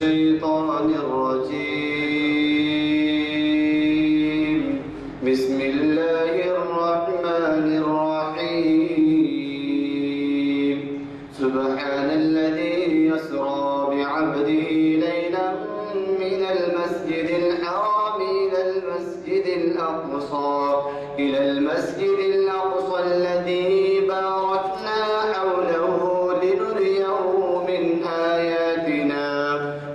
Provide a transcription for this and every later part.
الشيطان الرجيم. بسم الله الرحمن الرحيم. سبحان الذي يسرى بعبده ليلا من المسجد الحرام إلى المسجد الأقصى الذي باركنا حوله لنريه من آياتنا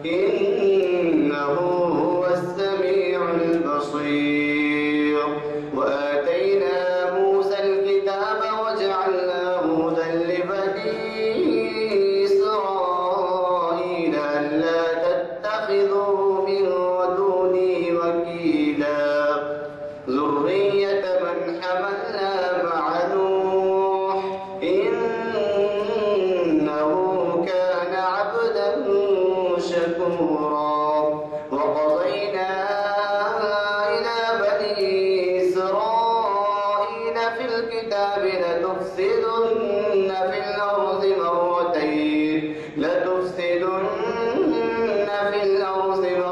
إنه هو السميع البصير. وآتينا موسى الكتاب وجعلناه هدى لبني إسرائيل ألا تتخذوا من دوني وكيلا ذرية من حملنا مع نوح إنه كان عبدا شكورا. وقضينا إلى بني إسرائيل في الكتاب لتفسدن في الأرض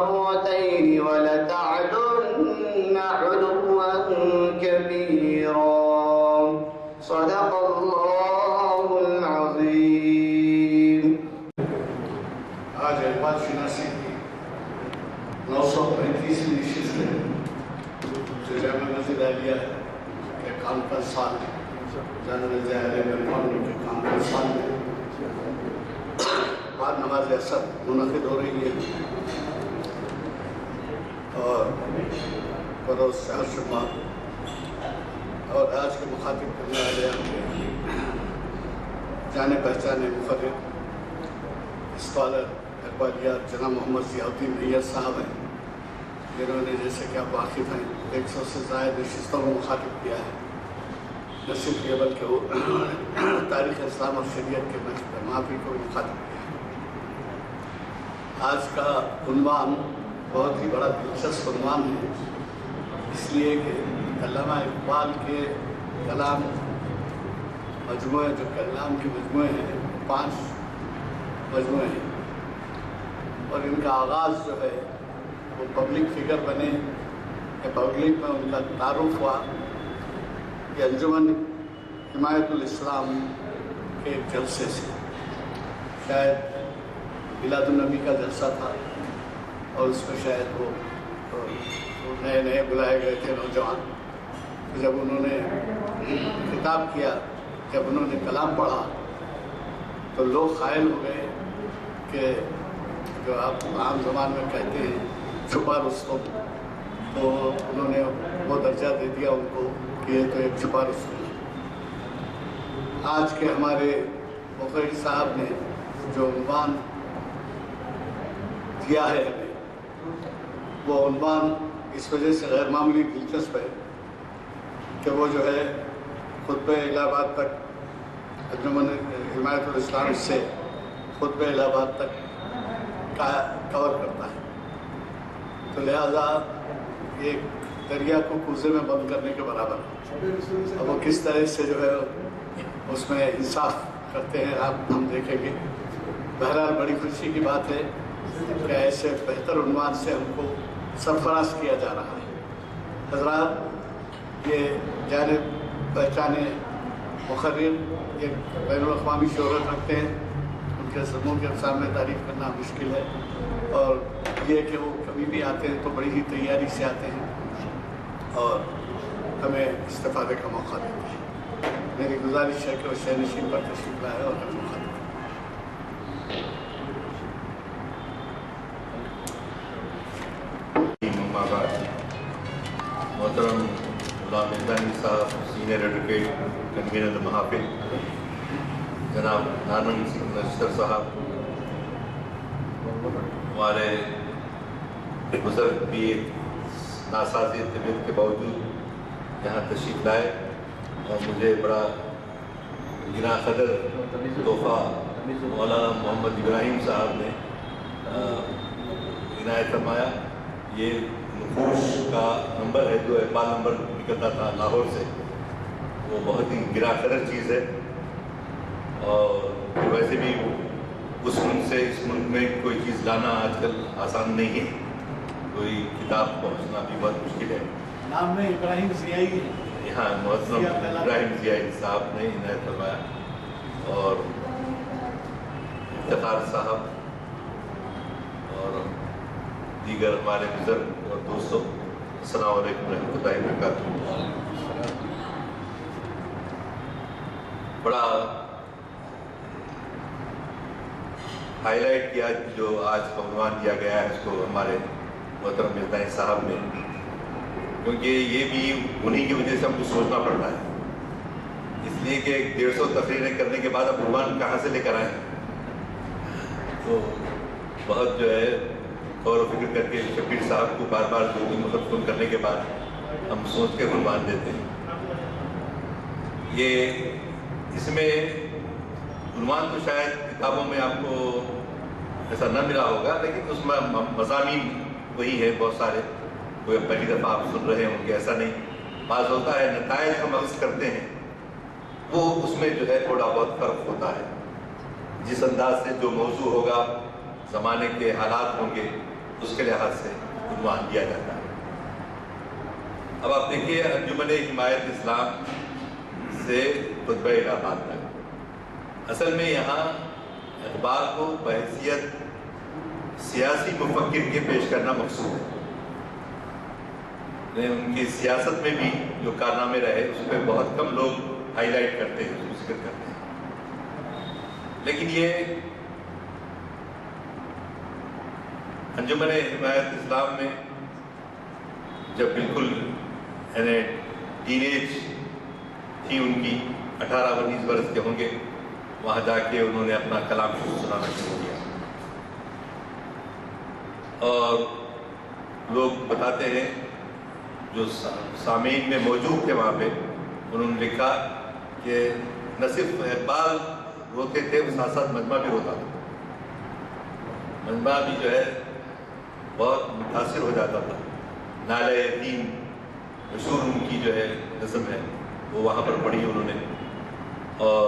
مرتين ولتعلن علوا كبيرا. صدق الله العظيم. آج اقبال شناسی کی 935ویں نشست ہے جو جامعہ مسجد عالیہ کے کانفرنس ہال جنرل ظاہر مہمان کے کانفرنس ہال میں بعد نماز عصر منعقد ہو رہی ہے اور بروز شہر شما اور آج کے مخاطب کرنے والے جانے پہچانے مقرر اسکالر اقبالیات جناب محمد ضیاء الدین میّر صاحب ہیں جنہوں نے جیسے کہ آپ واقف ہیں 100 سے زائد نشستوں کو مخاطب کیا ہے. نہ صرف یہ بلکہ وہ تاریخ اسلام اور شریعت کے محافل کو مخاطب کیا ہے. آج کا عنوان بہت ہی بڑا دلچسپ عنوان ہے اس لیے کہ علامہ اقبال کے کلام مجموعے جو کلام کے مجموعے ہیں 5 مجموعے ہیں اور ان کا آغاز جو ہے وہ پبلک فگر بنے کہ پبلک میں ان کا تعارف ہوا کہ انجمن حمایت الاسلام کے ایک جلسے سے شاید میلاد النبی کا جلسہ تھا اور اس میں شاید وہ نئے بلائے گئے تھے نوجوان. جب انہوں نے خطاب کیا جب انہوں نے کلام پڑھا تو لوگ قائل ہو گئے کہ جو آپ عام زبان میں کہتے ہیں چھپا رستم, تو انہوں نے وہ درجہ دے دیا ان کو کہ یہ تو ایک چھپا رستم ہے. آج کے ہمارے مقرر صاحب نے جو عنوان دیا ہے ہمیں وہ عنوان اس وجہ سے غیر معمولی دلچسپ ہے کہ وہ جو ہے خطبہ الہ آباد تک انجمن حمایت الاسلام سے خطبہ الہ آباد تک کور کرتا ہے. تو لہذا ایک دریا کو کوزے میں بند کرنے کے برابر ہے. اب وہ کس طرح سے جو ہے اس میں انصاف کرتے ہیں ہم دیکھیں گے. بہرحال بڑی خوشی کی بات ہے کہ ایسے بہتر عنوان سے ہم کو سرفراز کیا جا رہا ہے. حضرات یہ جانے پہچانے مقرر ایک بین الاقوامی شہرت رکھتے ہیں. ان کے سموں کے سامنے تعریف کرنا مشکل ہے اور یہ کہ وہ کبھی بھی آتے ہیں تو بڑی ہی تیاری سے آتے ہیں اور ہمیں استفادے کا موقع دیتے ہیں. میری گزارش ہے کہ وہ شہر نشین پر تشریف لائے اور ہمیں موقع دیں. محترم غلام مردانی صاحب سینئر ایڈوکیٹ کنوینر محافل جناب نارمن نشتر صاحب ہمارے بزرگ بھی ناسازی طبیعت کے باوجود یہاں تشریف لائے اور مجھے بڑا گراں قدر تحفہ مولانا محمد ابراہیم صاحب نے عنایت فرمایا. یہ نقوش کا نمبر ہے جو اقبال نمبر نکلتا تھا لاہور سے, وہ بہت ہی گراں قدر چیز ہے اور ویسے بھی اس ملک سے اس ملک میں کوئی چیز لانا آج کل آسان نہیں ہے، کوئی کتاب پہنچنا بھی بہت مشکل ہے۔ نام میں ابراہیم ضیائی ہے، یہاں محترم ابراہیم ضیائی صاحب نے عنایت فرمایا، اور افتخار صاحب اور دیگر ہمارے بزرگ اور دوستوں، السلام علیکم ورحمۃ اللہ وبرکاتہ۔ بڑا ہائی لائٹ کیا جو آج کا عنوان دیا گیا ہے اس کو ہمارے محترم ملتانی صاحب نے، کیونکہ یہ بھی انہی کی وجہ سے ہم کو سوچنا پڑتا ہے، اس لیے کہ 150 تقریریں کرنے کے بعد اب عنوان کہاں سے لے کر آئیں، تو بہت جو ہے غور و فکر کر کے شبیر صاحب کو بار بار فون کرنے کے بعد ہم سوچ کے عنوان دیتے ہیں۔ یہ اس میں عنوان تو شاید کتابوں میں آپ کو ایسا نہ ملا ہوگا، لیکن اس میں مضامین وہی ہے بہت سارے، کوئی پہلی دفعہ آپ سن رہے ہوں گے ایسا نہیں، بعض ہوتا ہے نتائج ہم عرض کرتے ہیں وہ اس میں جو ہے تھوڑا بہت فرق ہوتا ہے، جس انداز سے جو موضوع ہوگا، زمانے کے حالات ہوں گے، اس کے لحاظ سے عنوان دیا جاتا ہے۔ اب آپ دیکھیے انجمن حمایت اسلام سے خطبہ الہ آباد تک، اصل میں یہاں اقبال کو بحیثیت سیاسی مفکر کے پیش کرنا مقصود ہے، ان کی سیاست میں بھی جو کارنامے رہے اس پہ بہت کم لوگ ہائی لائٹ کرتے ہیں، اس کو ذکر کرتے ہیں، لیکن یہ انجمن حمایت اسلام میں جب بالکل یعنی ٹین ایج تھی ان کی، 18-19 برس کے ہوں گے، وہاں جا کے انہوں نے اپنا کلام سنانا شروع کیا، اور لوگ بتاتے ہیں جو سامعین میں موجود تھے وہاں پہ، انہوں نے لکھا کہ نہ صرف اقبال روتے تھے، ساتھ ساتھ مجمع بھی روتا تھا، مجمع بھی جو ہے بہت متاثر ہو جاتا تھا۔ نالہ یتیم مشہور ان کی جو ہے نظم ہے، وہ وہاں پر پڑھی انہوں نے، اور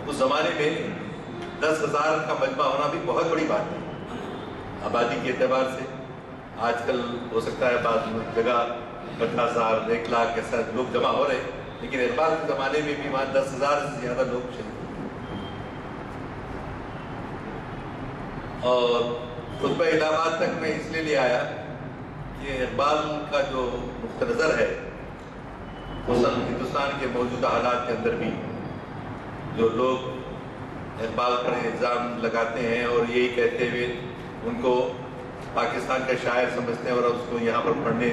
اس زمانے میں 10,000 کا مجمع ہونا بھی بہت بڑی بات ہے آبادی کے اعتبار سے۔ آج کل ہو سکتا ہے بعض جگہ 50,000 1 لاکھ ایسا لوگ جمع ہو رہے، لیکن اقبال کے زمانے میں بھی وہاں 10,000 سے زیادہ لوگ شریک ہوتے، اور خطبہ الہ آباد تک میں اس لیے لے آیا کہ اقبال کا جو نقطہ نظر ہے خصوصاً ہندوستان کے موجودہ حالات کے اندر بھی، جو لوگ اقبال پر الزام لگاتے ہیں اور یہی کہتے ہوئے ان کو پاکستان کا شاعر سمجھتے ہیں اور اس کو یہاں پر پڑھنے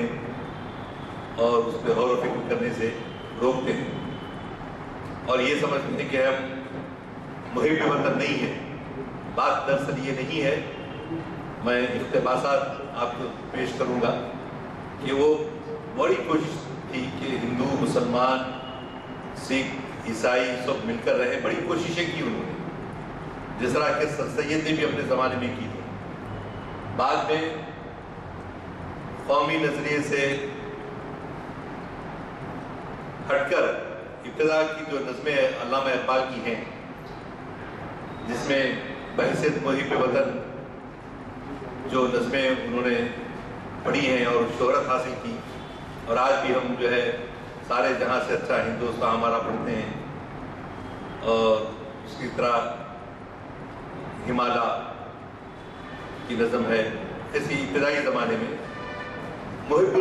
اور اس پہ غور و فکر کرنے سے روکتے ہیں، اور یہ سمجھتے ہیں کہ ہم محب وطن نہیں ہیں۔ بات دراصل یہ نہیں ہے، میں اقتباسات آپ کو پیش کروں گا کہ وہ بڑی کوشش تھی کہ ہندو، مسلمان، سکھ، عیسائی سب مل کر رہے، بڑی کوششیں کی انہوں نے، جس طرح کہ سر سید نے بھی اپنے زمانے میں کی تھی۔ بعد میں قومی نظریے سے ہٹ کر ابتدا کی جو نظمیں علامہ اقبال کی ہیں، جس میں بحیثیت محب وطن جو نظمیں انہوں نے پڑھی ہیں اور شہرت حاصل کی، اور آج بھی ہم جو ہے سارے جہاں سے اچھا ہندوستان ہمارا پڑھتے ہیں، اور اس کی طرح ہمالا کی نظم ہے، ایسی ابتدائی زمانے میں محب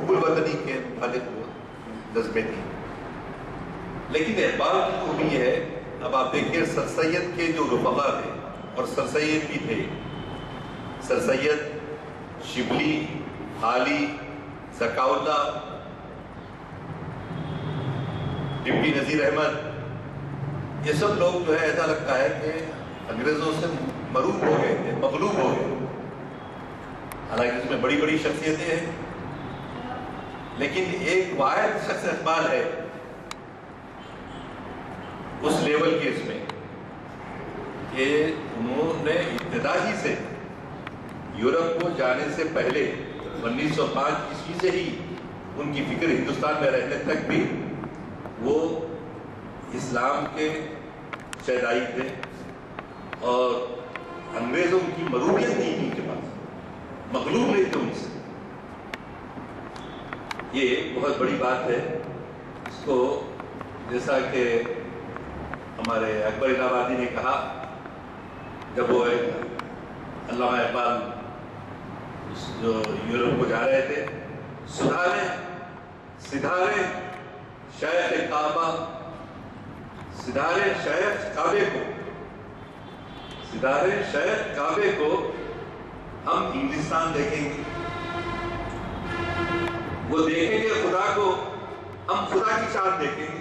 الوطنی کے متعلق نظمیں تھیں۔ لیکن اقبال کی خوبی یہ ہے، اب آپ دیکھیے سر سید کے جو رفقا تھے، اور سر سید بھی تھے، سر سید، شبلی، حالی، ذکا اللہ، ڈپٹی نذیر احمد، یہ سب لوگ جو ہے ایسا لگتا ہے کہ انگریزوں سے مغلوب ہو گئے تھے، مغلوب ہو گئے، حالانکہ اس میں بڑی بڑی شخصیتیں ہیں، لیکن ایک واحد شخص اقبال ہے اس لیول کے اس میں کہ انہوں نے ابتدا ہی سے یورپ کو جانے سے پہلے 1905 عیسوی سے ہی ان کی فکر ہندوستان میں رہنے تک بھی وہ اسلام کے شہدائی تھے، اور انگریزوں کی مغلوبیت نہیں تھی ان کے پاس، مغلوب نہیں تھے ان سے. یہ بہت بڑی بات ہے. اس کو جیسا کہ ہمارے اکبر الہ آبادی نے کہا جب وہ علامہ اقبال جو یورپ کو جا رہے تھے، سدھاریں شیخ کعبہ، سدھاریں شیخ کعبے کو ہم انگلستان دیکھیں گے، وہ دیکھیں گے خدا کو، ہم خدا کی شان دیکھیں گے.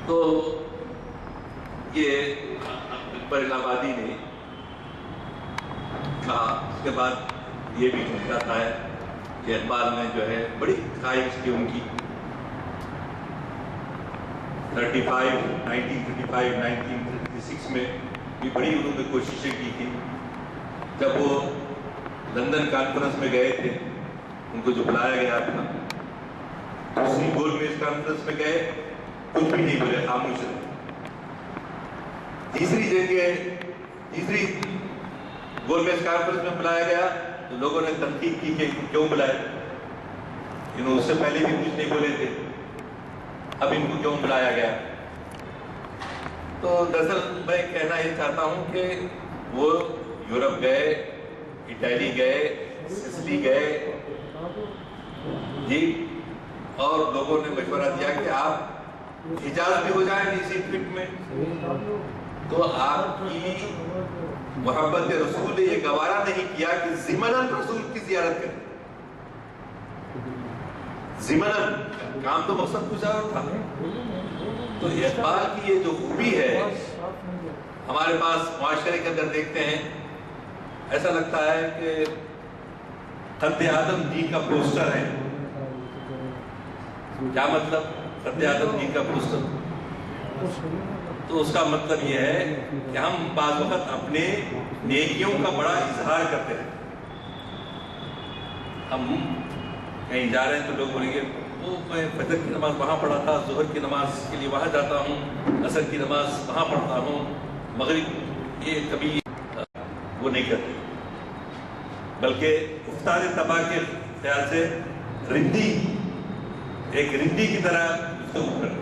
تو یہ اکبر الہ آبادی نے کہا. اس کے بعد یہ بھی کہا جاتا ہے کہ اقبال نے جو ہے بڑی خواہش کی ان کی 1935-1936 میں بھی بڑی انہوں نے کوششیں کی تھی. جب وہ لندن کانفرنس میں گئے تھے، ان کو جو بلایا گیا تھا، دوسری گول میز کانفرنس میں گئے، کچھ بھی نہیں بولے، خاموش رہے. تیسری گول میز کانفرنس میں بلایا گیا تو لوگوں نے تنقید کی کہ کیوں بلائے، انہوں اس سے پہلے بھی کچھ نہیں بولے تھے، اب ان کو کیوں بلایا گیا. تو دراصل میں کہنا یہ چاہتا ہوں کہ وہ یورپ گئے، اٹلی گئے، سسلی گئے جی، اور لوگوں نے مشورہ دیا کہ آپ حجاز بھی ہو جائیں اسی ٹرپ میں، تو آپ کی محبت رسول نے یہ گوارا نہیں کیا کہ ضمناً رسول کی زیارت کریں. ضمناً کام تو مقصد کچھ اور تھا. تو اقبال کی یہ جو خوبی ہے ہمارے پاس معاشرے کے اندر دیکھتے ہیں، ایسا لگتا ہے کہ خط اعظم جی کا پوسٹر ہے. کیا مطلب خط اعظم جی کا پوسٹر؟ تو اس کا مطلب یہ ہے کہ ہم بعض وقت اپنے نیکیوں کا بڑا اظہار کرتے ہیں. ہم کہیں جا رہے ہیں تو لوگ بولیں گے وہ میں فجر کی نماز وہاں پڑھا تھا، ظہر کی نماز کے لیے وہاں جاتا ہوں، عصر کی نماز وہاں پڑھتا ہوں، مغرب. یہ کبھی وہ نہیں کرتے، بلکہ افتاد تباہ کے خیال سے ایک رندی کی طرح گفتگو کرتے.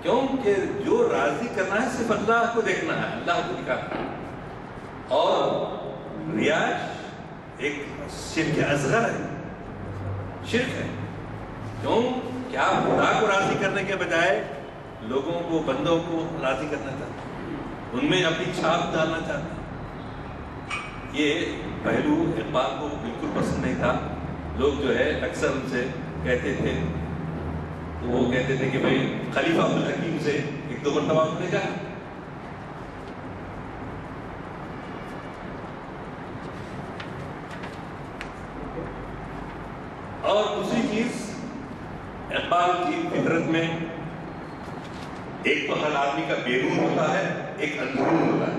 کیونکہ جو راضی کرنا ہے صرف اللہ کو دیکھنا ہے، اللہ کو دکھانا ہے. اور ریاض ایک شرک اصغر ہے، شرک ہے. کیوں کہ آپ خدا کو راضی کرنے کے بجائے لوگوں کو، بندوں کو راضی کرنا چاہتے ہیں، ان میں اپنی چھاپ ڈالنا چاہتے ہیں. یہ پہلو اقبال کو بالکل پسند نہیں تھا. لوگ جو ہے اکثر ان سے کہتے تھے، تو وہ کہتے تھے کہ بھائی خلیفہ عبدالحکیم سے ایک دو مرتبہ انہوں نے کہا. اور دوسری چیز اقبال کی فطرت میں ایک تو ہر آدمی کا بیرون ہوتا ہے، ایک اندرون ہوتا ہے،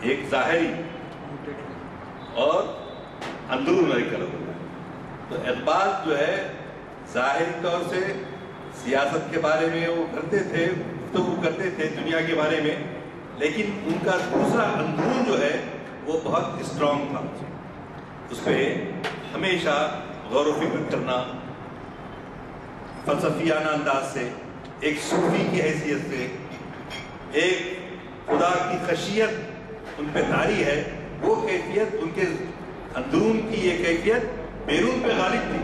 ایک ظاہری اور اندرون ہوتا ہے. تو اقبال جو ہے ظاہری طور سے سیاست کے بارے میں وہ کرتے تھے، گفتگو کرتے تھے دنیا کے بارے میں، لیکن ان کا دوسرا اندرون جو ہے وہ بہت اسٹرانگ تھا. اس پہ ہمیشہ غور و فکر کرنا، فلسفیانہ انداز سے، ایک صوفی کی حیثیت سے، ایک خدا کی خشیت ان پہ طاری ہے. وہ کیفیت ان کے اندرون کی یہ کیفیت بیرون پہ غالب تھی،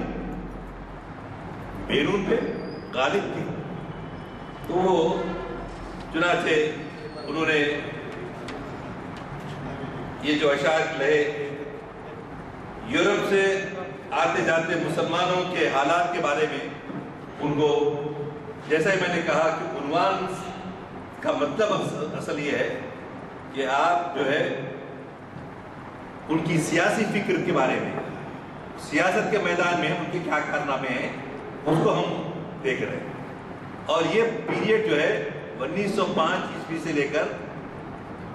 بیرون پہ غالب تھی. تو وہ چنانچہ انہوں نے یہ جو اشعار لہے یورپ سے آتے جاتے مسلمانوں کے حالات کے بارے میں، ان کو جیسا ہی میں نے کہا کہ عنوان کا مطلب اصل یہ ہے کہ آپ جو ہے ان کی سیاسی فکر کے بارے میں، سیاست کے میدان میں ان کے کیا کارنامے ہیں، اس کو ہم دیکھ رہے ہیں. اور یہ پیریڈ جو ہے 1905 عیسوی سے لے کر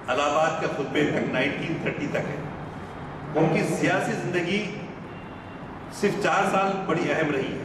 الہ آباد کے خطبے تک 1930 تک ہے. ان کی سیاسی زندگی صرف 4 سال بڑی اہم رہی ہے.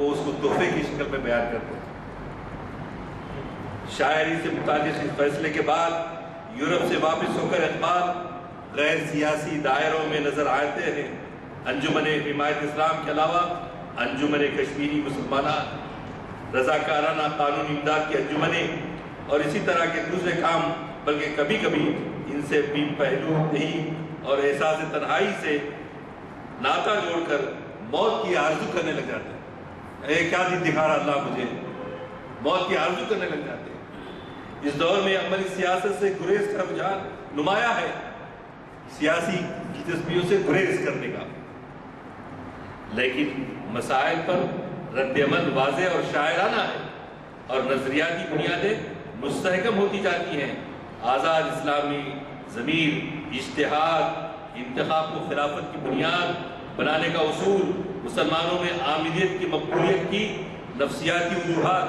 وہ اس کو تحفے کی شکل میں بیان کرتے ہیں۔ شاعری سے متعلق اس فیصلے کے بعد یورپ سے واپس ہو کر اقبال غیر سیاسی دائروں میں نظر آتے ہیں۔ انجمن حمایت اسلام کے علاوہ انجمن کشمیری مسلمانان، رضاکارانہ قانونی امداد کی انجمنیں اور اسی طرح کے دوسرے کام، بلکہ کبھی کبھی ان سے بھی پہلو نہیں اور احساس تنہائی سے ناطہ جوڑ کر موت کی آرزو کرنے لگ جاتے ہیں۔ اے کیا دن دکھا رہا اللہ مجھے، موت کی آرزو کرنے لگ جاتے ہیں۔ اس دور میں عملی سیاست سے گریز کا رجحان نمایاں ہے، سیاسی دلچسپیوں سے گریز کرنے کا، لیکن مسائل پر رد عمل واضح اور شاعرانہ ہے اور نظریاتی بنیادیں مستحکم ہوتی جاتی ہیں۔ آزاد اسلامی ضمیر، اجتہاد، انتخاب کو خلافت کی بنیاد بنانے کا اصول، مسلمانوں میں عاملیت کی مقبولیت کی نفسیاتی وجوہات۔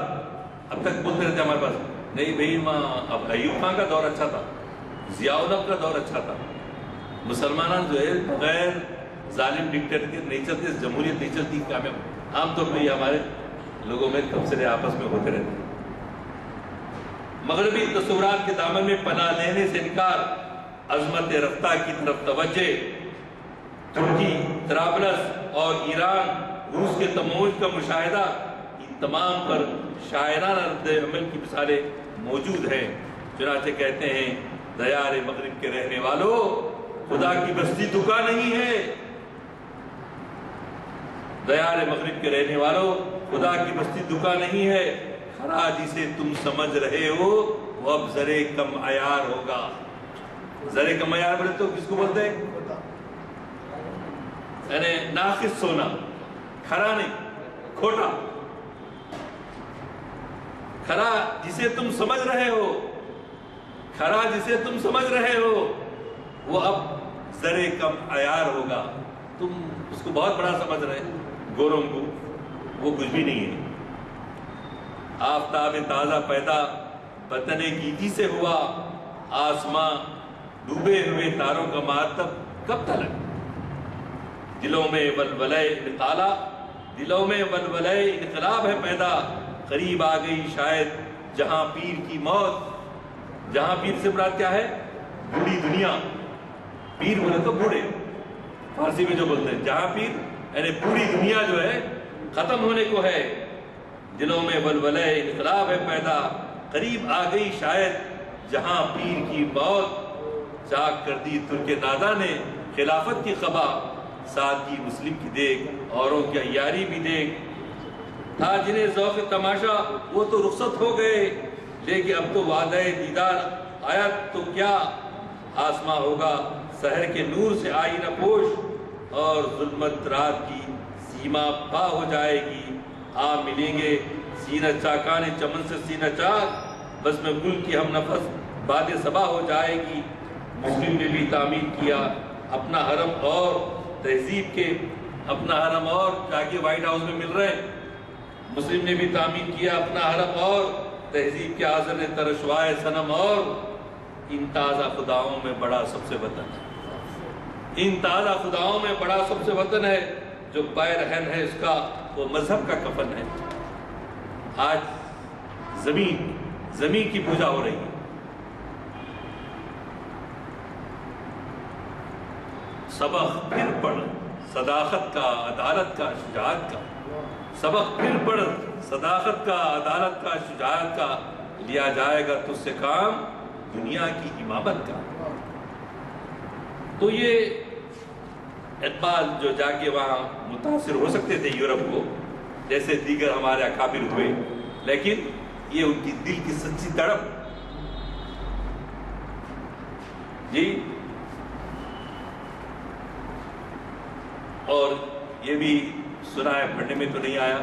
اب تک بولتے رہتے ہمارے پاس نہیں بھائی اب ایوب خان کا دور اچھا تھا، ضیاء الحق کا دور اچھا تھا، مسلمان جو ہے بغیر ظالم ڈکٹیٹر کے نہیں چلتے، جمہوریت نہیں چلتی کامیاب۔ عام طور پہ یہ ہمارے لوگوں میں تبصرے آپس میں ہوتے رہتے ہیں۔ مغربی تصورات کے دامن میں پناہ لینے سے انکار، عظمت رفتہ کی طرف توجہ، ترکی، طرابلس اور ایران، روس کے تموج کا مشاہدہ، ان تمام پر شاعرانہ رد عمل کی مثالیں موجود ہیں۔ چنانچہ کہتے ہیں دیار مغرب کے رہنے والوں، خدا کی بستی دکا نہیں ہے۔ دیار مغرب کے رہنے والوں، خدا کی بستی دکا نہیں ہے، کھرا جسے تم سمجھ رہے ہو وہ اب زرے کم عیار ہوگا۔ زرے کم عیار بولے تو کس کو بولتے ہیں؟ یعنی ناقص سونا، کھرا نہیں، کھوٹا۔ کھرا جسے تم سمجھ رہے ہو، کھرا جسے تم سمجھ رہے ہو وہ اب زرے کم عیار ہوگا۔ تم اس کو بہت بڑا سمجھ رہے ہیں گوروں کو، وہ کچھ بھی نہیں ہے۔ آفتاب تازہ پیدا وطن گیتی سے ہوا، آسماں ڈوبے ہوئے تاروں کا ماتم کب تلک؟ دلوں میں ولولے انقالا، دلوں میں ولولے انقلاب ہے پیدا، قریب آ گئی شاید جہاں پیر کی موت۔ جہاں پیر سے مراد کیا ہے؟ بوڑھی دنیا۔ پیر بولے تو بوڑھے، فارسی میں جو بولتے ہیں جہاں پیر یعنی بوڑھی دنیا جو ہے ختم ہونے کو ہے۔ دلوں میں ولولے انقلاب ہے پیدا، قریب آ گئی شاید جہاں پیر کی موت۔ چاک کر دی ترک نادا نے خلافت کی قبا، ساتھ کی مسلم کی دیکھ، اوروں کی عیاری بھی دیکھ۔ تھا جنہیں ذوق تماشا وہ تو رخصت ہو گئے، لیکن اب تو وعدہ دیدار آیا تو کیا؟ آسماں ہوگا سحر کے نور سے آئینہ پوش، اور ظلمت رات کی سیما پا ہو جائے گی۔ آ ملیں گے سینہ چاکان چمن سے سینہ چاک، بس میں گل کی ہم نفس باد صبا ہو جائے گی۔ مسلم نے بھی تعمیر کیا اپنا حرم اور تہذیب کے، اپنا حرم اور جاکے وائٹ ہاؤس میں مل رہے ہیں، مسلم نے بھی تعمیر کیا اپنا حرم اور تہذیب کے حاضر نے ترشوائے صنم، اور ان تازہ خداؤں میں بڑا سب سے وطن ہے، ان تازہ خداؤں میں بڑا سب سے وطن ہے، جو پیر رہن ہے اس کا وہ مذہب کا کفن ہے۔ آج زمین کی پوجا ہو رہی ہے۔ سبق پھر پڑھ صداقت کا، عدالت کا، شجاعت کا، سبق پھر پڑھ صداقت کا، عدالت کا، شجاعت کا، لیا جائے گا تجھ سے کام دنیا کی امامت کا۔ تو یہ اقبال جو جا کے وہاں متاثر ہو سکتے تھے یورپ کو، جیسے دیگر ہمارے اکابر ہوئے، لیکن یہ ان کی دل کی سچی تڑپ جی۔ اور یہ بھی سنا ہے، پڑھنے میں تو نہیں آیا،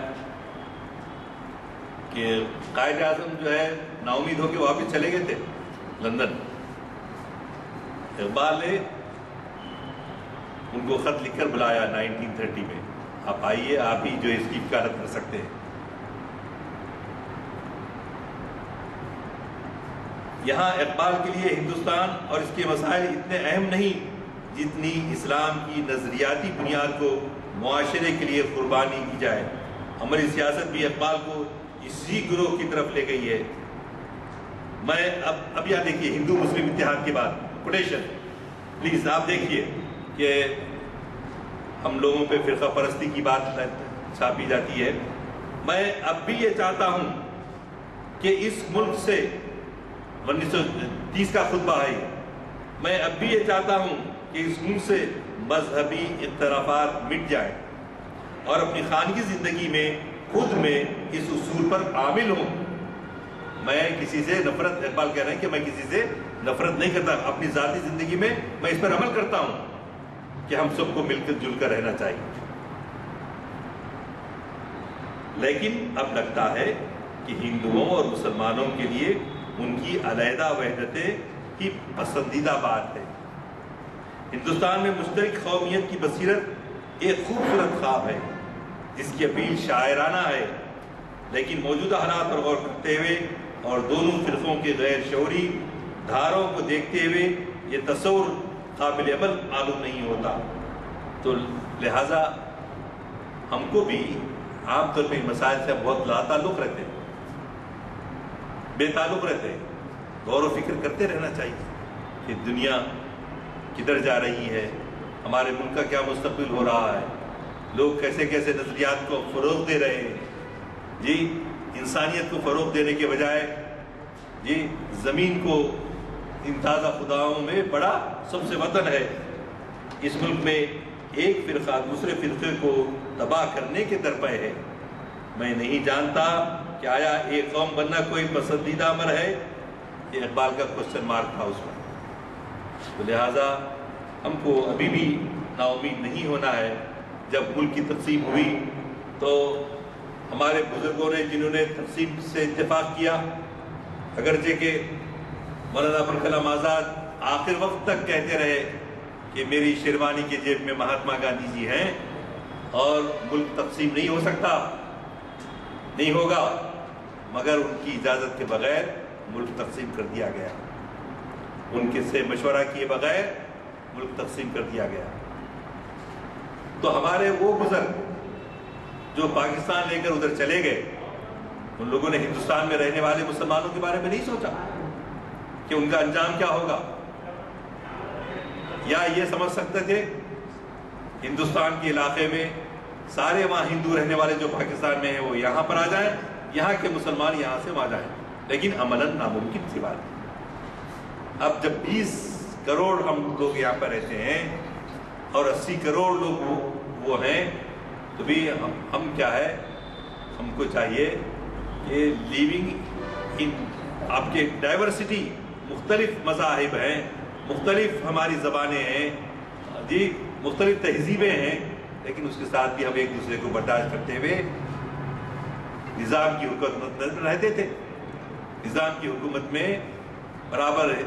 کہ قائد اعظم جو ہے نا امید ہو کے واپس چلے گئے تھے لندن۔ اقبال نے ان کو خط لکھ کر بلایا 1930 میں، آپ آئیے، آپ ہی جو اس کی وکالت کر سکتے ہیں۔ یہاں اقبال کے لیے ہندوستان اور اس کے مسائل اتنے اہم نہیں جتنی اسلام کی نظریاتی بنیاد کو معاشرے کے لیے قربانی کی جائے۔ ہماری سیاست بھی اقبال کو اسی گروہ کی طرف لے گئی ہے. میں اب یہاں دیکھیے ہندو مسلم اتحاد کی بات کوٹیشن پلیز آپ دیکھیے کہ ہم لوگوں پہ فرقہ پرستی کی بات چھاپی جاتی ہے. میں اب بھی یہ چاہتا ہوں کہ اس ملک سے 1930 کا خطبہ ہے, میں اب بھی یہ چاہتا ہوں کہ اس ملک سے مذہبی اختلافات مٹ جائیں اور اپنی خانگی زندگی میں خود میں اس اصول پر عامل ہوں. میں کسی سے نفرت, اقبال کہہ رہے ہیں کہ میں کسی سے نفرت نہیں کرتا, اپنی ذاتی زندگی میں اس پر عمل کرتا ہوں کہ ہم سب کو مل کر جل کر رہنا چاہیے. لیکن اب لگتا ہے کہ ہندوؤں اور مسلمانوں کے لیے ان کی علیحدہ وحدتیں ہی پسندیدہ بات ہے. ہندوستان میں مشترک قومیت کی بصیرت ایک خوبصورت خواب ہے جس کی اپیل شاعرانہ ہے, لیکن موجودہ حالات پر غور کرتے ہوئے اور دونوں فرقوں کے غیر شعوری دھاروں کو دیکھتے ہوئے یہ تصور قابل عمل معلوم نہیں ہوتا. تو لہٰذا ہم کو بھی عام طور پہ ان مسائل سے بہت لا تعلق رہتے ہیں, بے تعلق رہتے ہیں, غور و فکر کرتے رہنا چاہیے کہ دنیا کدھر جا رہی ہے, ہمارے ملک کا کیا مستقبل ہو رہا ہے, لوگ کیسے کیسے نظریات کو فروغ دے رہے ہیں. جی انسانیت کو فروغ دینے کے بجائے جی زمین کو ان تازہ خداؤں میں بڑا سب سے وطن ہے. اس ملک میں ایک فرقہ دوسرے فرقے کو تباہ کرنے کے درپے ہے. میں نہیں جانتا کہ آیا ایک قوم بننا کوئی پسندیدہ امر ہے. یہ اقبال کا کوشچن مارک تھا اس میں. تو لہٰذا ہم کو ابھی بھی نا امید نہیں ہونا ہے. جب ملک کی تقسیم ہوئی تو ہمارے بزرگوں نے جنہوں نے تقسیم سے اتفاق کیا, اگرچہ کہ مولانا ابوالکلام آزاد آخر وقت تک کہتے رہے کہ میری شیروانی کے جیب میں مہاتما گاندھی جی ہیں اور ملک تقسیم نہیں ہو سکتا, نہیں ہوگا, مگر ان کی اجازت کے بغیر ملک تقسیم کر دیا گیا, ان کے سے مشورہ کیے بغیر ملک تقسیم کر دیا گیا. تو ہمارے وہ بزرگ جو پاکستان لے کر ادھر چلے گئے, ان لوگوں نے ہندوستان میں رہنے والے مسلمانوں کے بارے میں نہیں سوچا کہ ان کا انجام کیا ہوگا, یا یہ سمجھ سکتے تھے ہندوستان کے علاقے میں سارے وہاں ہندو رہنے والے جو پاکستان میں ہیں وہ یہاں پر آ جائیں, یہاں کے مسلمان یہاں سے وہاں جائیں, لیکن عملاً ناممکن سی بات ہے. اب جب 20 کروڑ ہم لوگ یہاں پر رہتے ہیں اور 80 کروڑ لوگ وہ ہیں, تو بھی ہم کیا ہے, ہم کو چاہیے کہ لیونگ ان آپ کے ڈائیورسٹی, مختلف مذاہب ہیں, مختلف ہماری زبانیں ہیں, جی مختلف تہذیبیں ہیں, لیکن اس کے ساتھ بھی ہم ایک دوسرے کو برداشت کرتے ہوئے نظام کی حکومت میں رہتے تھے. نظام کی حکومت میں برابر ہے.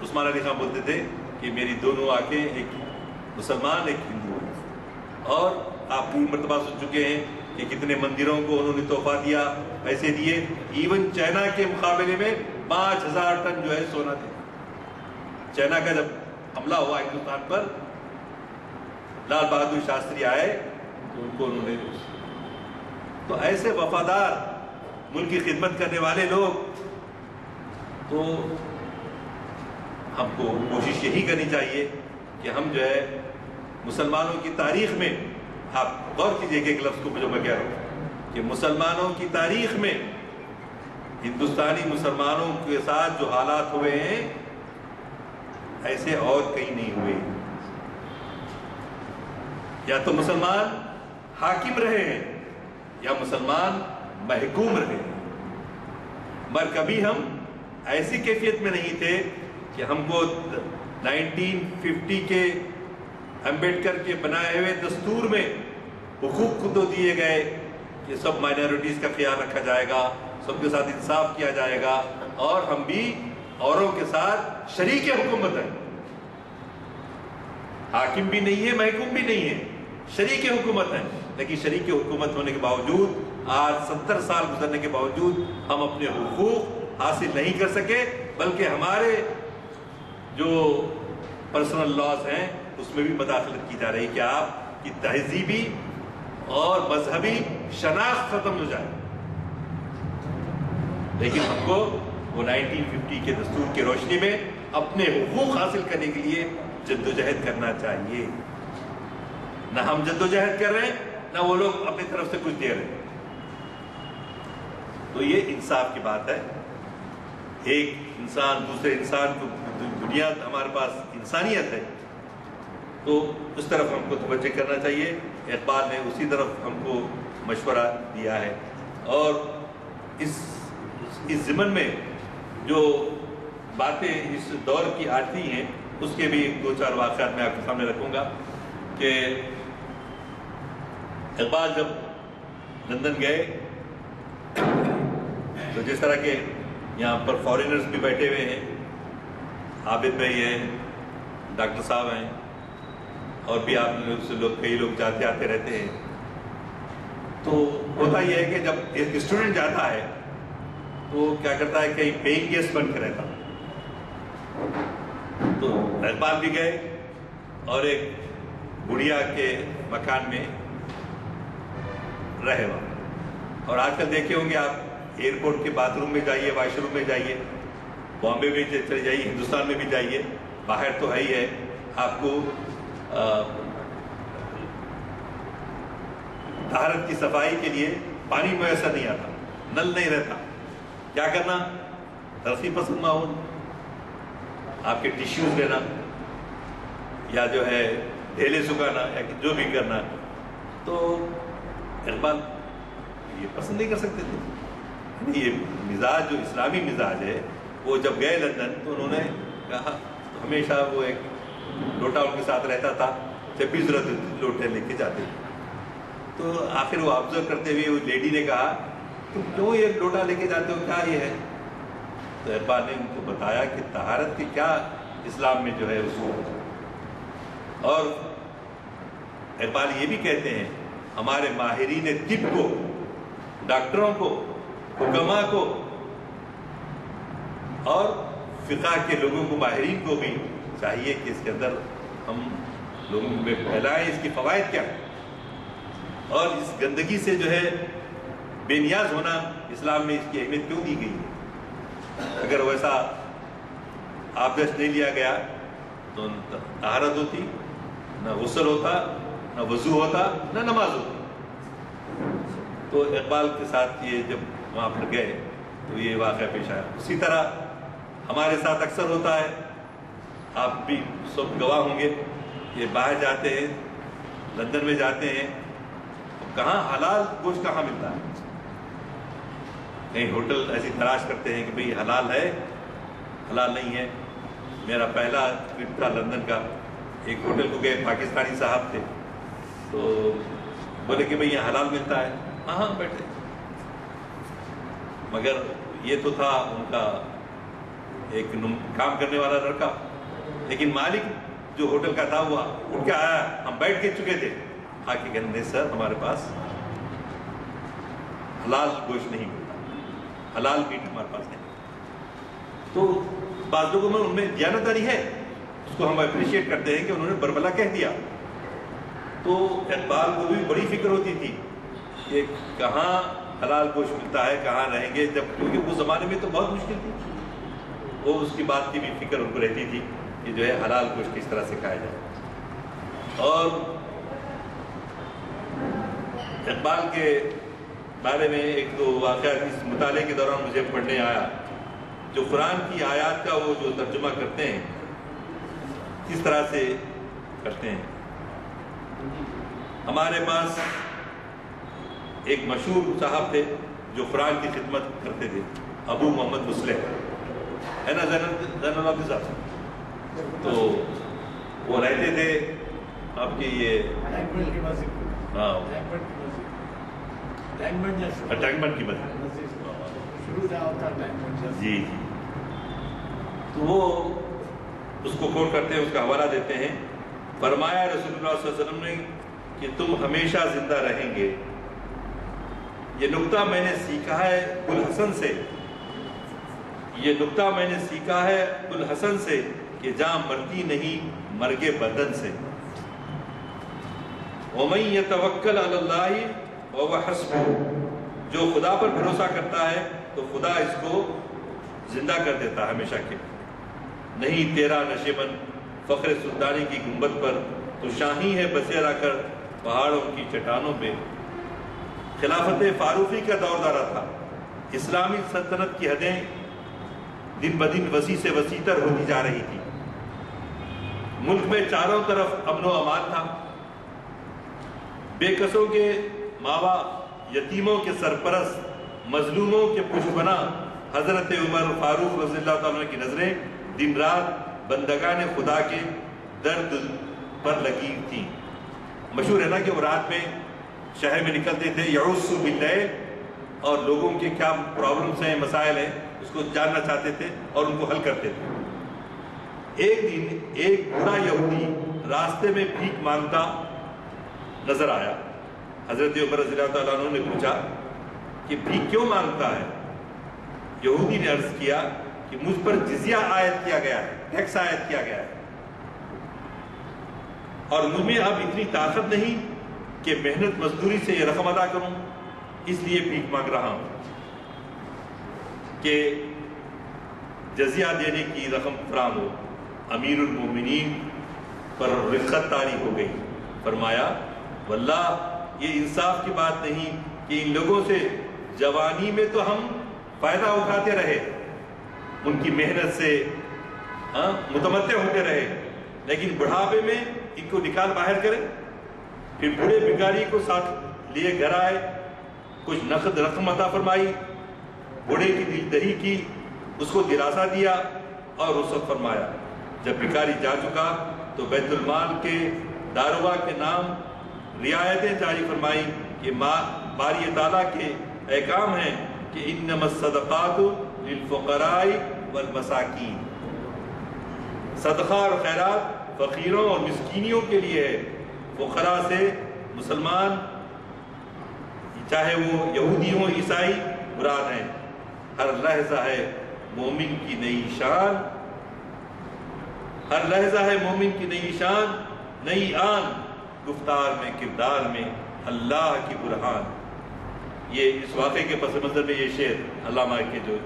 عثمان علی خان بولتے تھے کہ میری دونوں آنکھیں, ایک مسلمان ایک ہندو ہے. اور آپ پوری مرتبہ سن چکے ہیں کہ کتنے مندروں کو انہوں نے تحفہ دیا, پیسے دیے. ایون چائنا کے مقابلے میں 5000 ٹن جو ہے سونا تھے. چائنا کا جب حملہ ہوا ہندوستان پر, لال بہادر شاستری آئے تو ان کو انہوں نے, تو ایسے وفادار ملک کی خدمت کرنے والے لوگ, تو ہم کو کوشش یہی کرنی چاہیے کہ ہم جو ہے مسلمانوں کی تاریخ میں, آپ غور کیجئے کہ ایک لفظ کو جو میں کہہ رہا ہوں کہ مسلمانوں کی تاریخ میں ہندوستانی مسلمانوں کے ساتھ جو حالات ہوئے ہیں ایسے اور کہیں نہیں ہوئے. یا تو مسلمان حاکم رہے ہیں یا مسلمان محکوم رہے ہیں, مگر کبھی ہم ایسی کیفیت میں نہیں تھے کہ ہم کو 1950 کے امبیڈکر کے بنائے ہوئے دستور میں حقوق کو تو دیے گئے کہ سب مائنورٹیز کا خیال رکھا جائے گا, سب کے ساتھ انصاف کیا جائے گا, اور ہم بھی اوروں کے ساتھ شریک حکومت ہیں. حاکم بھی نہیں ہے, محکوم بھی نہیں ہے, شریک حکومت ہیں. لیکن شریک حکومت ہونے کے باوجود آج 70 سال گزرنے کے باوجود ہم اپنے حقوق حاصل نہیں کر سکے, بلکہ ہمارے جو پرسنل لاز ہیں اس میں بھی مداخلت کی جا رہی کہ آپ کی تہذیبی اور مذہبی شناخت ختم ہو جائے. لیکن ہم کو وہ 1950 کے دستور کی روشنی میں اپنے حقوق حاصل کرنے کے لیے جدوجہد کرنا چاہیے. نہ ہم جدوجہد کر رہے ہیں نہ وہ لوگ اپنی طرف سے کچھ دے رہے ہیں. تو یہ انصاف کی بات ہے. ایک انسان دوسرے انسان کو, دنیا ہمارے پاس انسانیت ہے تو اس طرف ہم کو توجہ کرنا چاہیے. اقبال نے اسی طرف ہم کو مشورہ دیا ہے. اور اس ضمن میں جو باتیں اس دور کی آتی ہیں اس کے بھی 2-4 واقعات میں آپ کے سامنے رکھوں گا. کہ اقبال جب لندن گئے تو جس طرح کے یہاں پر فارینرز بھی بیٹھے ہوئے ہیں, عابد بھائی ہیں, ڈاکٹر صاحب ہیں, اور بھی آپ لوگ کئی لوگ جاتے آتے رہتے ہیں. تو ہوتا یہ ہے کہ جب ایک اسٹوڈنٹ جاتا ہے تو کیا کرتا ہے, کہیں پیئنگ گیسٹ بن کے رہتا. تو اقبال بھی گئے اور ایک گڑیا کے مکان میں رہے وہاں. اور آج کل دیکھے ہوں گے آپ, ایئرپورٹ کے باتھ روم میں جائیے, واش روم میں جائیے, بامبے میں چلے جائیے, ہندوستان میں بھی جائیے, باہر تو ہے ہی ہے, آپ کو طہارت کی صفائی کے لیے پانی میسر نہیں آتا, نل نہیں رہتا. کیا کرنا, ترقی پسند ماحول, آپ کے ٹیشوز لینا یا جو ہے ڈھیلے سکھانا یا جو بھی کرنا. تو اقبال یہ پسند نہیں کر سکتے تھے. یہ مزاج جو اسلامی مزاج ہے, وہ جب گئے لندن تو انہوں نے کہا, ہمیشہ وہ ایک لوٹا ان کے ساتھ رہتا تھا, جب بھی ضرورت لوٹے لے کے جاتے. تو آخر وہ آبزرو کرتے ہوئے وہ لیڈی نے کہا, تم کیوں یہ لوٹا لے کے جاتے ہو, کیا یہ ہے؟ تو اقبال نے ان کو بتایا کہ طہارت کی کیا اسلام میں جو ہے اصول. اور اقبال یہ بھی کہتے ہیں, ہمارے ماہرین طب کو, ڈاکٹروں کو, حکماء کو اور فقہ کے لوگوں کو, ماہرین کو بھی چاہیے کہ اس کے اندر ہم لوگوں میں پھیلائیں اس کی فوائد کیا ہے, اور اس گندگی سے جو ہے بے نیاز ہونا اسلام میں اس کی اہمیت کیوں دی گئی ہے. اگر ویسا آبدست نہیں لیا گیا تو نہ طہارت ہوتی, نہ غسل ہوتا, نہ وضو ہوتا, نہ نماز ہوتی. تو اقبال کے ساتھ یہ جب وہاں پر گئے تو یہ واقعہ پیش آیا. اسی طرح ہمارے ساتھ اکثر ہوتا ہے, آپ بھی سب گواہ ہوں گے کہ باہر جاتے ہیں, لندن میں جاتے ہیں, کہاں حلال گوشت کہاں ملتا ہے, کہیں ہوٹل ایسی تلاش کرتے ہیں کہ بھئی حلال ہے, حلال نہیں ہے. میرا پہلا ٹرپ تھا لندن کا, ایک ہوٹل کو گئے, پاکستانی صاحب تھے, تو بولے کہ بھئی یہ حلال ملتا ہے. ہاں بیٹھے, مگر یہ تو تھا ان کا ایک کام کرنے والا لڑکا, لیکن مالک جو ہوٹل کا تھا وہ اٹھ کے آیا, ہم بیٹھ کے چکے تھے, آ کے کہنے نہیں سر ہمارے پاس حلال گوشت نہیں ملتا, حلال میٹ ہمارے پاس نہیں. تو بعض لوگوں میں ان میں دیانتداری ہے, اس کو ہم اپریشیٹ کرتے ہیں کہ انہوں نے بربلا کہہ دیا. تو اقبال کو بھی بڑی فکر ہوتی تھی کہ کہاں حلال گوشت ملتا ہے, کہاں رہیں گے, جب کیونکہ اس زمانے میں تو بہت مشکل تھی. وہ اس کی بات کی بھی فکر ان کو رہتی تھی کہ جو ہے حلال گوشت کس طرح سے کھایا جائے. اور اقبال کے بارے میں ایک دو واقعات اس مطالعے کے دوران مجھے پڑھنے آیا, جو قرآن کی آیات کا وہ جو ترجمہ کرتے ہیں کس طرح سے کرتے ہیں. ہمارے پاس ایک مشہور صاحب تھے جو قرآن کی خدمت کرتے تھے, ابو محمد مسلح, ہے نا, زین العابدین صاحب. تو وہ رہتے تھے آپ کی یہ ٹینکمنٹ کی مسجد, جی جی. تو وہ اس کو کوٹ کرتے ہیں, اس کا حوالہ دیتے ہیں. فرمایا رسول اللہ صلی اللہ علیہ وسلم نے کہ تم ہمیشہ زندہ رہیں گے. یہ نکتہ میں نے سیکھا ہے الحسن سے, یہ نکتہ میں نے سیکھا ہے الحسن سے کہ جاں مرتی نہیں مرگے بدن سے. وَمَن يَتَوَكَّلْ عَلَى اللَّهِ وَهُوَ حَسْبُهُ، جو خدا پر بھروسہ کرتا ہے تو خدا اس کو زندہ کر دیتا ہے ہمیشہ کے. نہیں تیرا نشیمن فخر سلطانی کی گنبد پر، تو شاہی ہے بسیرا کر پہاڑوں کی چٹانوں پہ. خلافت فاروقی کا دور دارا تھا. اسلامی سلطنت کی حدیں دن بدن وسیع سے وسیع تر ہوتی جا رہی تھی. ملک میں چاروں طرف امن و امان تھا. بے کسوں کے ماوا، یتیموں کے سرپرست، مظلوموں کے پشپنا حضرت عمر فاروق رضی اللہ تعالیٰ کی نظریں دن رات بندگان خدا کے درد پر لگی تھی. مشہور ہے نا کہ وہ رات میں شہر میں نکلتے تھے یعوذ باللیل، اور لوگوں کے کیا پرابلمز ہیں، مسائل ہیں، اس کو جاننا چاہتے تھے اور ان کو حل کرتے تھے. ایک دن ایک بوڑھا یہودی راستے میں بھیک مانگتا نظر آیا. حضرت عمر رضی اللہ تعالیٰ عنہ نے پوچھا کہ بھیک کیوں مانگتا ہے؟ یہودی نے عرض کیا کہ مجھ پر جزیہ عائد کیا گیا ہے، ٹیکس عائد کیا گیا ہے، اور مجھ میں اب اتنی طاقت نہیں کہ محنت مزدوری سے یہ رقم ادا کروں، اس لیے بھیک مانگ رہا ہوں. کہ جزیہ دینے کی رقم فراہم ہو. امیر المومنین پر رفقت طاری ہو گئی. فرمایا واللہ یہ انصاف کی بات نہیں کہ ان لوگوں سے جوانی میں تو ہم فائدہ اٹھاتے رہے، ان کی محنت سے متمتع ہوتے رہے، لیکن بڑھاپے میں ان کو نکال باہر کریں. پھر بوڑھے بھکاری کو ساتھ لیے گھر آئے، کچھ نقد رقم عطا فرمائی، بوڑھے کی دلدہی کی، اس کو دلاسا دیا اور رخصت فرمایا. جب بھکاری جا چکا تو بیت المال کے داروغہ کے نام رعایتیں جاری فرمائی کہ باری تعالیٰ کے احکام ہیں کہ انما الصدقات للفقراء والمساکین، صدقہ اور خیرات فقیروں اور مسکینیوں کے لیے ہے. فقراء سے مسلمان چاہے وہ یہودی ہوں عیسائی مراد ہیں. ہر لحظہ ہے مومن کی نئی شان، ہر لحظہ ہے مومن کی نئی شان، نئی آن، گفتار میں کردار میں اللہ کی برہان. یہ اس واقعے کے پس منظر میں یہ شعر علامہ کے جو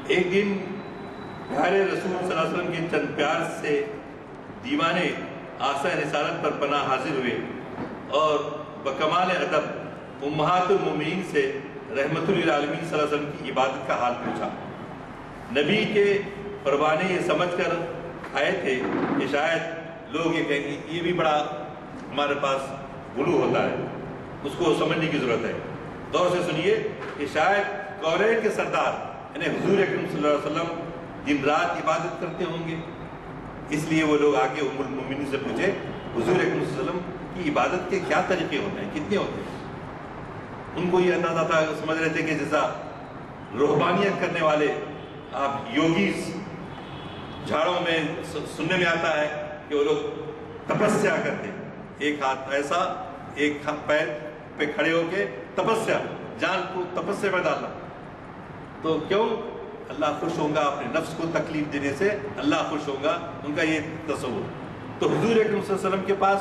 ایک دن پیارے رسول صلی اللہ علیہ وسلم کے چند پیار سے دیوانے آسا رسالت پر پناہ حاصل ہوئے اور بکمال ادب امہات المومنین سے رحمت للعالمین صلی اللہ علیہ وسلم کی عبادت کا حال پوچھا. نبی کے پروانے یہ سمجھ کر آئے تھے کہ شاید لوگ یہ کہیں گے یہ بھی بڑا ہمارے پاس غلو ہوتا ہے، اس کو سمجھنے کی ضرورت ہے. غور سے سنیے کہ شاید کورین کے سردار یعنی حضور اکرم صلی اللہ علیہ وسلم دن رات عبادت کرتے ہوں گے، اس لیے وہ لوگ آگے ام المومنین سے پوچھے حضور اکرم صلی اللہ علیہ وسلم کی عبادت کے کیا طریقے ہوتے ہیں، کتنے ہوتے ہیں. ان کو یہ اندازہ تھا، سمجھ رہے تھے کہ جیسا روحانیت کرنے والے آپ یوگیز جھاڑوں میں سننے میں آتا ہے کہ وہ لوگ تپسیا کرتے، ایک ہاتھ ایسا ایک پیر پہ کھڑے ہو کے تپسیا، جان کو تپسیا میں ڈالنا. تو کیوں؟ اللہ خوش ہوگا اپنے نفس کو تکلیف دینے سے، اللہ خوش ہوگا، ان کا یہ تصور. تو حضور اکرم صلی اللہ علیہ وسلم کے پاس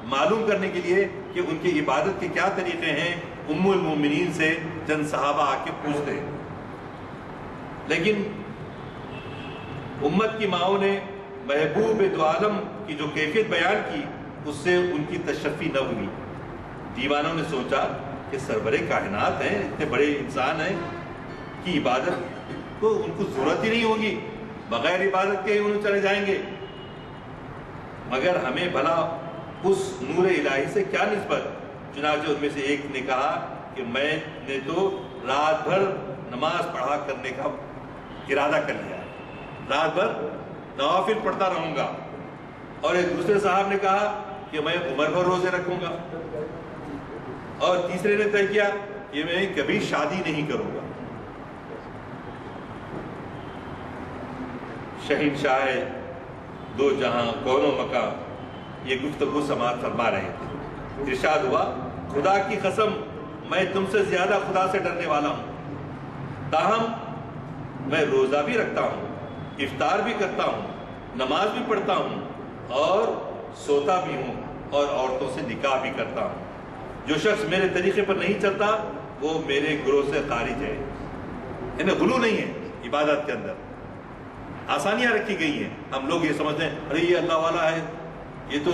معلوم کرنے کے لیے کہ ان کی عبادت کے کیا طریقے ہیں ام المومنین سے چند صحابہ آ کے پوچھتے ہیں. لیکن امت کی ماؤں نے محبوب دو عالم کی جو کیفیت بیان کی اس سے ان کی تشفی نہ ہوئی. دیوانوں نے سوچا کہ سرور کائنات ہیں، اتنے بڑے انسان ہیں کی عبادت تو ان کو ضرورت ہی نہیں ہوگی، بغیر عبادت کے ہی انہوں چلے جائیں گے، مگر ہمیں بھلا اس نور الہی سے کیا نسبت. چنانچہ ان میں سے ایک نے کہا کہ میں نے تو رات بھر نماز پڑھا کرنے کا ارادہ کر لیا، رات بھر نوافل پڑھتا رہوں گا. اور ایک دوسرے صاحب نے کہا کہ میں عمر بھر روزے رکھوں گا. اور تیسرے نے طے کیا کہ میں کبھی شادی نہیں کروں گا. شہنشاہ دو جہاں کون و مکان یہ گفتگو سماعت فرما رہے تھے. ارشاد ہوا خدا کی قسم میں تم سے زیادہ خدا سے ڈرنے والا ہوں، تاہم میں روزہ بھی رکھتا ہوں، افطار بھی کرتا ہوں، نماز بھی پڑھتا ہوں اور سوتا بھی ہوں اور عورتوں سے نکاح بھی کرتا ہوں۔ جو شخص میرے طریقے پر نہیں چلتا وہ میرے گروہ سے خارج ہے۔ یعنی غلو نہیں ہے عبادت کے اندر، آسانیاں رکھی گئی ہیں۔ ہم لوگ یہ سمجھتے ہیں ارے یہ اللہ والا ہے، یہ تو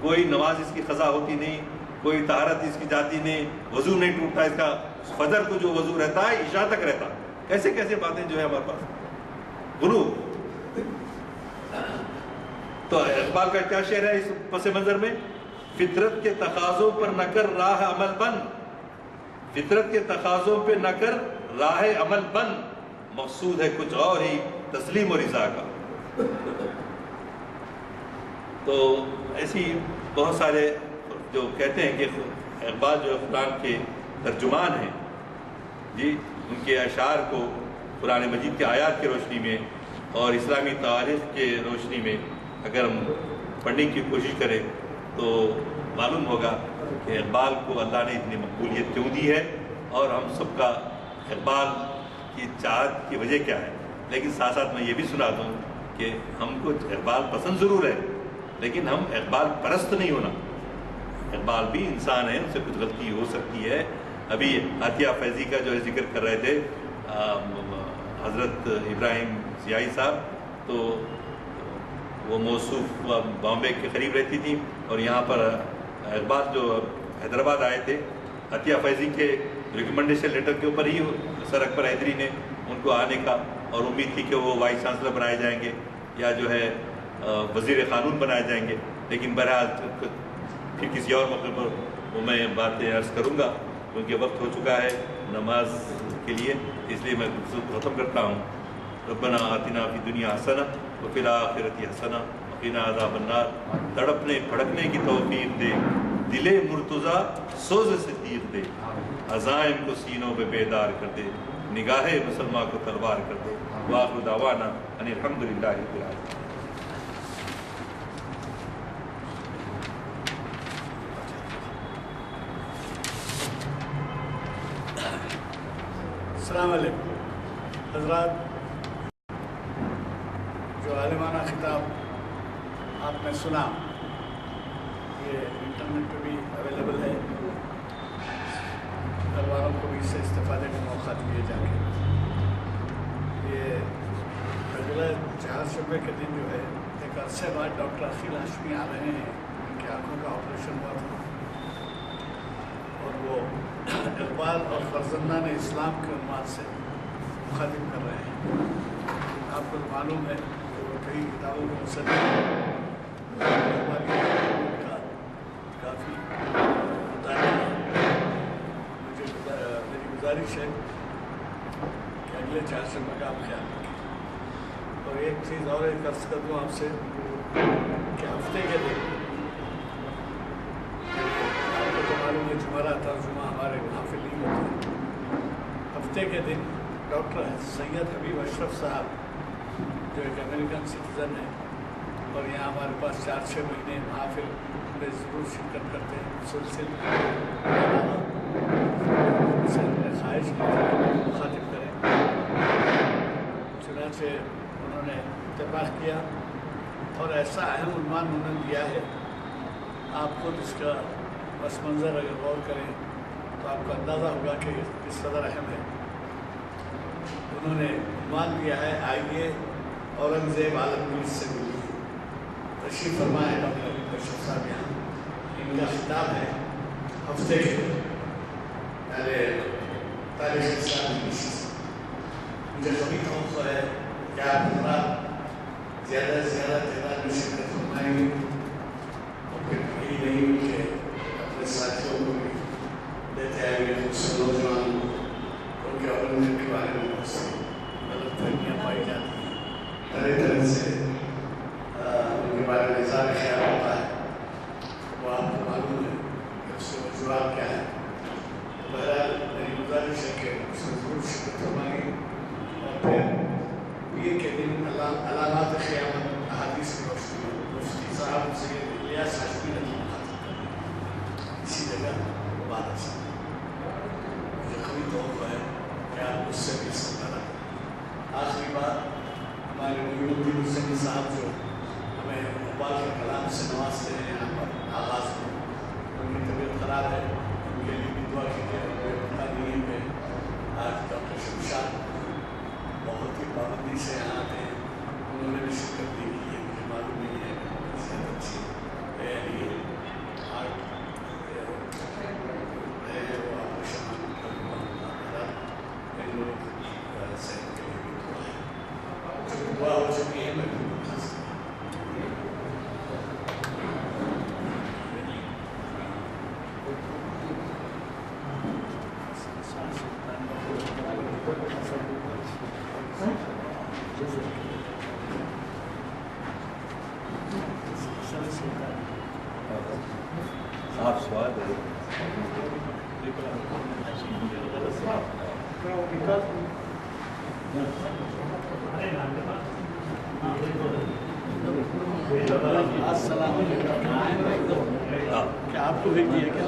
کوئی نماز اس کی قضا ہوتی نہیں، کوئی طہارت اس کی جاتی نہیں، وضو نہیں ٹوٹتا اس کا، فجر کو جو وضو رہتا ہے عشاء تک رہتا۔ کیسے کیسے باتیں جو ہے ہمارے پاس غلو۔ تو اقبال کا کیا شعر ہے اس پس منظر میں؟ فطرت کے تقاضوں پر نہ کر راہ عمل بند، فطرت کے تقاضوں پہ نہ کر راہ عمل بند، مقصود ہے کچھ اور ہی تسلیم و رضا کا۔ تو ایسی بہت سارے جو کہتے ہیں کہ اقبال جو قرآن کے ترجمان ہیں جی، ان کے اشعار کو قرآن مجید کے آیات کی روشنی میں اور اسلامی تاریخ کے روشنی میں اگر ہم پڑھنے کی کوشش کریں تو معلوم ہوگا کہ اقبال کو اللہ نے اتنی مقبولیت کیوں دی ہے اور ہم سب کا اقبال کی چاہت کی وجہ کیا ہے۔ لیکن ساتھ ساتھ میں یہ بھی سنا دوں کہ ہم کو اقبال پسند ضرور ہے لیکن ہم اقبال پرست نہیں ہونا۔ اقبال بھی انسان ہے، ان سے کچھ غلطی ہو سکتی ہے۔ ابھی عطیہ فیضی کا جو ہے ذکر کر رہے تھے حضرت ابراہیم سیائی صاحب، تو وہ موصوف بامبے کے قریب رہتی تھی اور یہاں پر اقبال جو حیدرآباد آئے تھے، عطیہ فیضی کے ریکمنڈیشن لیٹر کے اوپر ہی سر اکبر حیدری نے ان کو آنے کا، اور امید تھی کہ وہ وائس چانسلر بنائے جائیں گے یا جو ہے وزیر قانون بنائے جائیں گے، لیکن بہرحال پھر کسی اور موقع پر وہ میں باتیں عرض کروں گا کیونکہ وقت ہو چکا ہے نماز کے لیے، اس لیے میں ختم کرتا ہوں۔ ربنا آتنا فی دنیا حسنہ وفی الآخرۃ حسنہ وقنا عذاب النار۔ تڑپنے پھڑکنے کی توفیق دے، دل مرتضیٰ سوز سے تیر دے، عزائم کو سینوں پہ بیدار کر دے، نگاہ مسلمان کو تلوار کر دے۔ وآخر دعوانا ان الحمدللہ رب العالمین۔ السلام علیکم حضرات، جو عالمانہ خطاب آپ نے سنا یہ انٹرنیٹ پہ بھی اویلیبل ہے، گھر والوں کو بھی اس سے استفادے کا موقع دیے جا کے۔ یہ اگلے 4 شعبے کے دن جو ہے ایک عرصے بعد ڈاکٹر عقیل ہاشمی آ رہے ہیں، ان کی آنکھوں کا آپریشن ہوا تھا اور وہ اقبال اور فرزندان اسلام کے عنوان سے مخاطب کر رہے ہیں۔ آپ کو معلوم ہے کہ وہ کئی کتابوں میں مصنف کا کافی مطالعہ ہے۔ میری گزارش ہے کہ اگلے 4 شعبے کا آپ خیال رکھیں۔ اور ایک چیز اور ایک عرض کر دوں آپ سے کہ ہفتے کے دن آپ کو تو معلوم ہے جمعرات اور جمعہ ہمارے محافل نہیں ہوتے، ہفتے کے دن ڈاکٹر سید حبیب اشرف صاحب جو ایک امریکن سٹیزن ہے اور یہاں ہمارے پاس 4-6 مہینے محافل میں ضرور شرکت کرتے ہیں، مسلسل سے خواہش کی مخاطب کریں۔ چنانچہ انہوں نے اتفاق کیا اور ایسا اہم عنوان انہوں نے دیا ہے، آپ خود اس کا پس منظر اگر غور کریں تو آپ کو اندازہ ہوگا کہ کس قدر اہم ہے۔ انہوں نے عنوان دیا ہے آئیے اورنگزیب عالمگیر سے ملیے۔ تشریف فرما ہے ڈاکٹر حبیب اشرف صاحب یہاں، ان کا خطاب ہے ہفتے کے پہلے تاریخ اسلامی نشست۔ مجھے کبھی توقع ہے کہ آپ حضرات زیادہ سے زیادہ تعداد میں شرکت فرمائیں گے اور پھر یہی نہیں کہ اپنے ساتھیوں کو بھی لیتے آئیں گے، اس نوجوان ان کے اورنگزیب کے بارے میں بہت سی غلط فہمیاں پائی جاتی ہیں، طرح طرح سے ان کے بارے میں اظہار خیال ہوتا ہے، وہ آپ کو معلوم ہے کہ اس سے وجوہات کیا ہے۔ بہرحال میری گزارش ہے کہ اس میں ضرور شرکت فرمائیں اور پھر پیر کے دن علامات قیامت احادیث کی روشنی میں مفتی صاحب صاف سوال ہے. کیا آپ کو بھی کیا کیا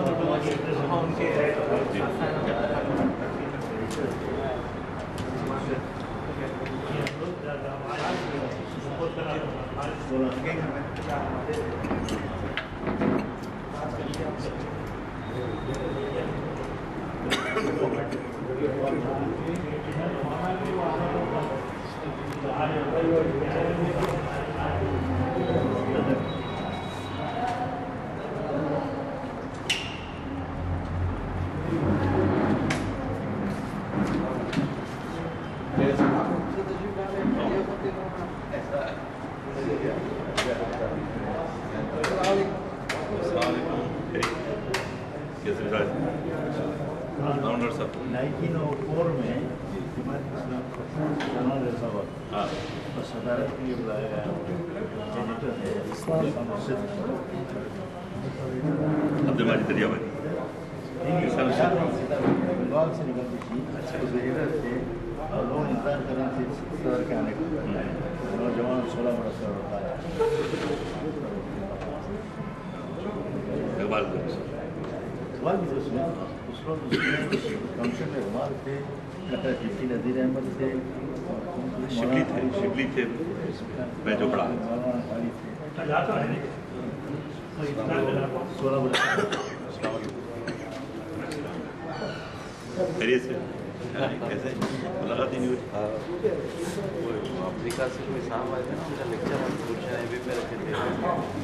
ڈاکٹر صاحب 1904 میں اور صدارت کے لیے بلایا گیا عبد الماجد دریابادی بنگال سے نکلتی تھی اس ایڈیٹر تھے اور لوگ انتظار کر رہے تھے صدر کے آنے کو. نوجوان 16 برس کا ہوتا ہے. اقبال اقبال بھی اس میں اس وقت کمیشن میں اقبال تھے, ڈپٹی نذیر احمد تھے, شبلی تھے میں جو پڑھا 16 برس. خیریت سے کیسے ملاقات ہی نہیں ہوئی. وہ افریقہ سے کوئی صاحب آئے تھے نا, ان کا لیکچر ہم گلشن اے بی پہ رکھے تھے.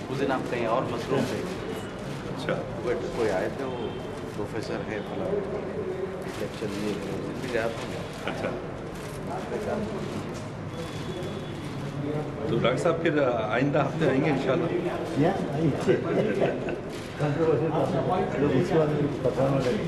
اس دن آپ کہیں اور مصروف تھے. اچھا بٹ کوئی آئے تھے, وہ پروفیسر ہے فلاں لیکچر لیے تھے, اس دن بھی گیا تھا. اچھا تو ڈاکٹر صاحب پھر آئندہ ہفتے آئیں گے انشاءاللہ. پتا نہ لگے.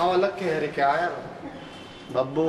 Hawalak ke hari kaya, babu.